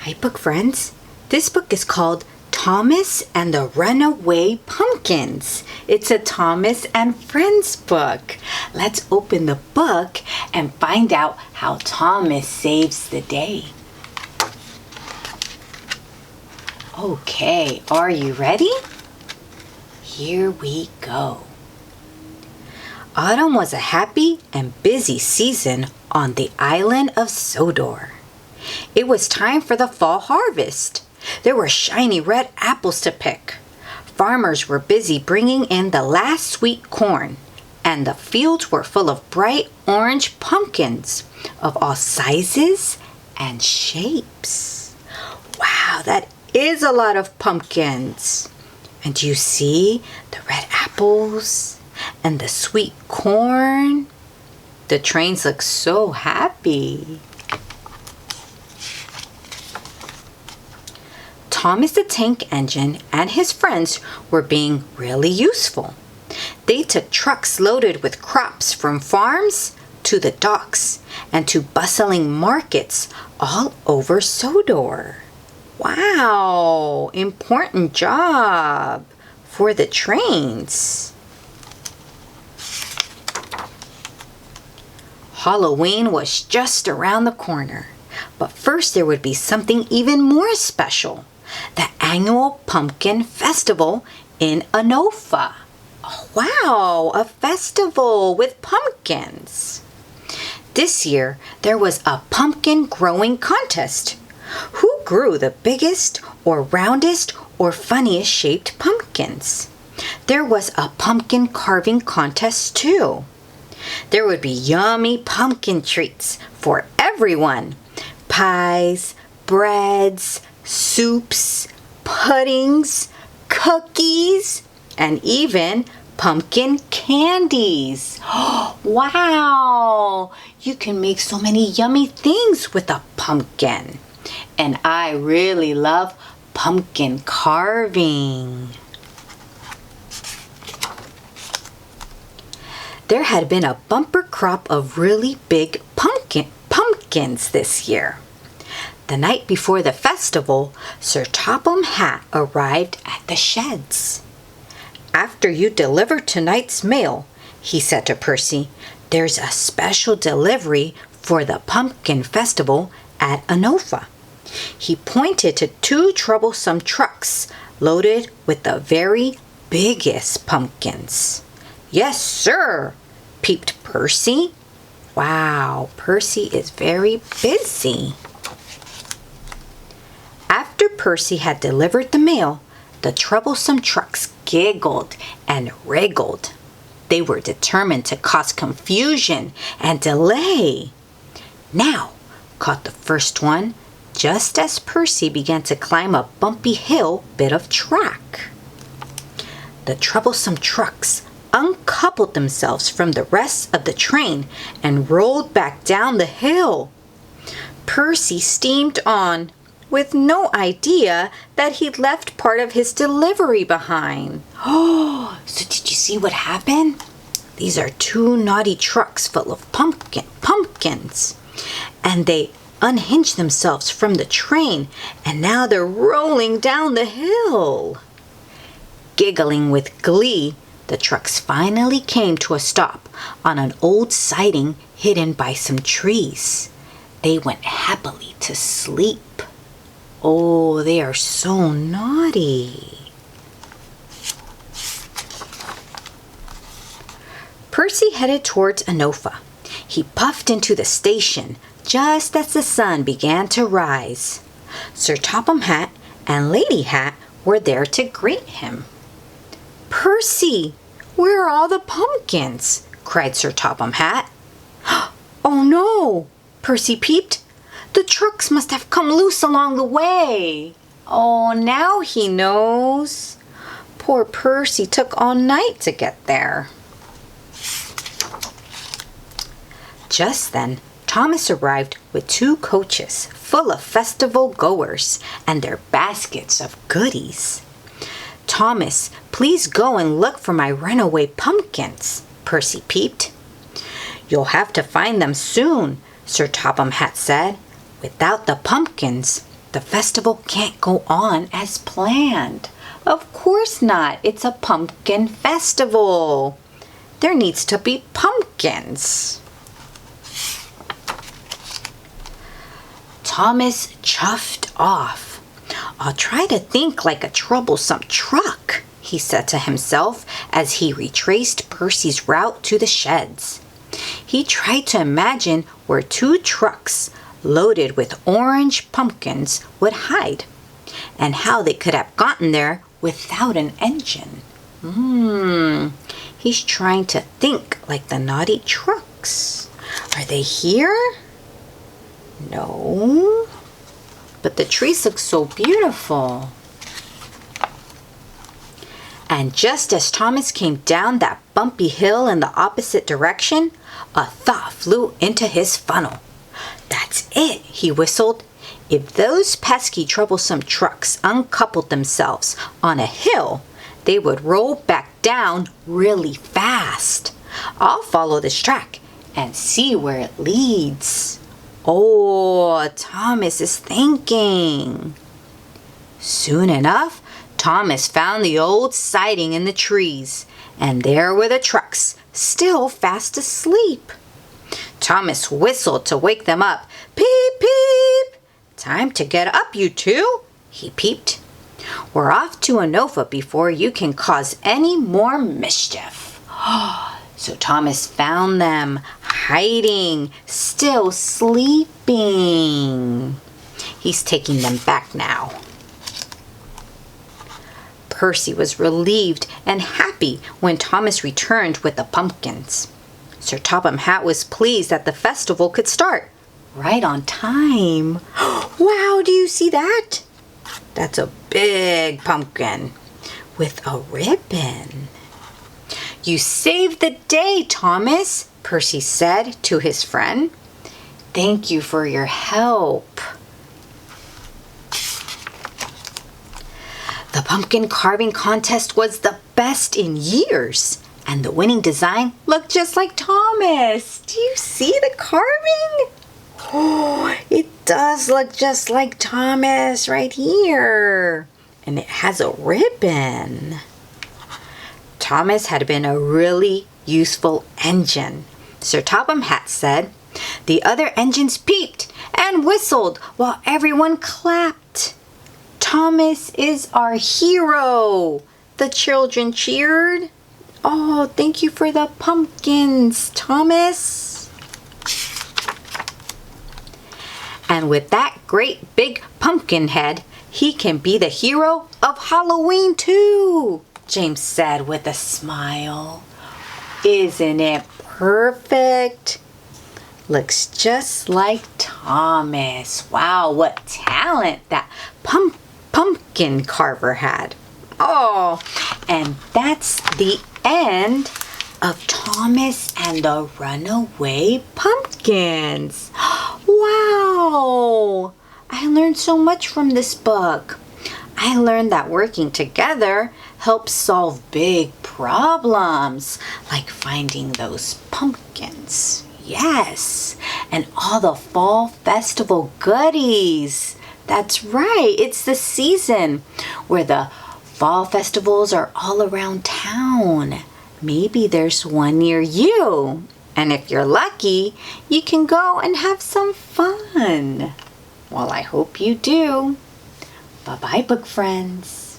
Hi, book friends. This book is called Thomas and the Runaway Pumpkins. It's a Thomas and Friends book. Let's open the book and find out how Thomas saves the day. Okay, are you ready? Here we go. Autumn was a happy and busy season on the Island of Sodor. It was time for the fall harvest. There were shiny red apples to pick. Farmers were busy bringing in the last sweet corn, and the fields were full of bright orange pumpkins of all sizes and shapes. Wow, that is a lot of pumpkins. And do you see the red apples and the sweet corn? The trains look so happy. Thomas the Tank Engine and his friends were being really useful. They took trucks loaded with crops from farms to the docks and to bustling markets all over Sodor. Wow, important job for the trains. Halloween was just around the corner, but first there would be something even more special. The annual Pumpkin Festival in Anofa. Oh, wow, a festival with pumpkins. This year, there was a pumpkin growing contest. Who grew the biggest or roundest or funniest shaped pumpkins? There was a pumpkin carving contest too. There would be yummy pumpkin treats for everyone. Pies, breads, soups, puddings, cookies, and even pumpkin candies. Wow! You can make so many yummy things with a pumpkin. And I really love pumpkin carving. There had been a bumper crop of really big pumpkins this year. The night before the festival, Sir Topham Hatt arrived at the sheds. "After you deliver tonight's mail," he said to Percy, "there's a special delivery for the pumpkin festival at Anofa." He pointed to two troublesome trucks loaded with the very biggest pumpkins. "Yes, sir," peeped Percy. Wow, Percy is very busy. After Percy had delivered the mail, the troublesome trucks giggled and wriggled. They were determined to cause confusion and delay. Now, caught the first one just as Percy began to climb a bumpy hill bit of track. The troublesome trucks uncoupled themselves from the rest of the train and rolled back down the hill. Percy steamed on, with no idea that he'd left part of his delivery behind. Oh, so did you see what happened? These are two naughty trucks full of pumpkins. And they unhinged themselves from the train, and now they're rolling down the hill. Giggling with glee, the trucks finally came to a stop on an old siding hidden by some trees. They went happily to sleep. Oh, they are so naughty. Percy headed towards Anofa. He puffed into the station just as the sun began to rise. Sir Topham Hatt and Lady Hatt were there to greet him. "Percy, where are all the pumpkins?" cried Sir Topham Hatt. "Oh no!" Percy peeped. "The trucks must have come loose along the way." Oh, now he knows. Poor Percy took all night to get there. Just then, Thomas arrived with two coaches full of festival goers and their baskets of goodies. "Thomas, please go and look for my runaway pumpkins," Percy peeped. "You'll have to find them soon," Sir Topham Hatt said. "Without the pumpkins, The festival can't go on as planned. Of course not. It's a pumpkin festival. There needs to be pumpkins. Thomas chuffed off. I'll try to think like a troublesome truck, he said to himself as he retraced Percy's route to the sheds. He tried to imagine where 2 trucks loaded with orange pumpkins would hide, and how they could have gotten there without an engine. He's trying to think like the naughty trucks. Are they here? No. But the trees look so beautiful. And just as Thomas came down that bumpy hill in the opposite direction, a thought flew into his funnel. That's it, he whistled. If those pesky, troublesome trucks uncoupled themselves on a hill, they would roll back down really fast. I'll follow this track and see where it leads. Oh, Thomas is thinking. Soon enough, Thomas found the old siding in the trees, and there were the trucks, still fast asleep. Thomas whistled to wake them up. Peep, peep! Time to get up, you two, he peeped. We're off to Anova before you can cause any more mischief. So Thomas found them, hiding, still sleeping. He's taking them back now. Percy was relieved and happy when Thomas returned with the pumpkins. Sir Topham Hatt was pleased that the festival could start right on time. Wow, do you see that? That's a big pumpkin with a ribbon. You saved the day, Thomas, Percy said to his friend. Thank you for your help. The pumpkin carving contest was the best in years, and the winning design looked just like Thomas. Do you see the carving? Oh, it does look just like Thomas right here. And it has a ribbon. Thomas had been a really useful engine. Sir Topham Hatt said. The other engines peeped and whistled while everyone clapped. Thomas is our hero, the children cheered. Oh, thank you for the pumpkins, Thomas. And with that great big pumpkin head, he can be the hero of Halloween too, James said with a smile. Isn't it perfect? Looks just like Thomas. Wow, what talent that pumpkin carver had. Oh, and that's the end of Thomas and the Runaway Pumpkins. Wow! I learned so much from this book. I learned that working together helps solve big problems, like finding those pumpkins. Yes, and all the fall festival goodies. That's right, it's the season where the fall festivals are all around town. Maybe there's one near you. And if you're lucky, you can go and have some fun. Well, I hope you do. Bye-bye, book friends.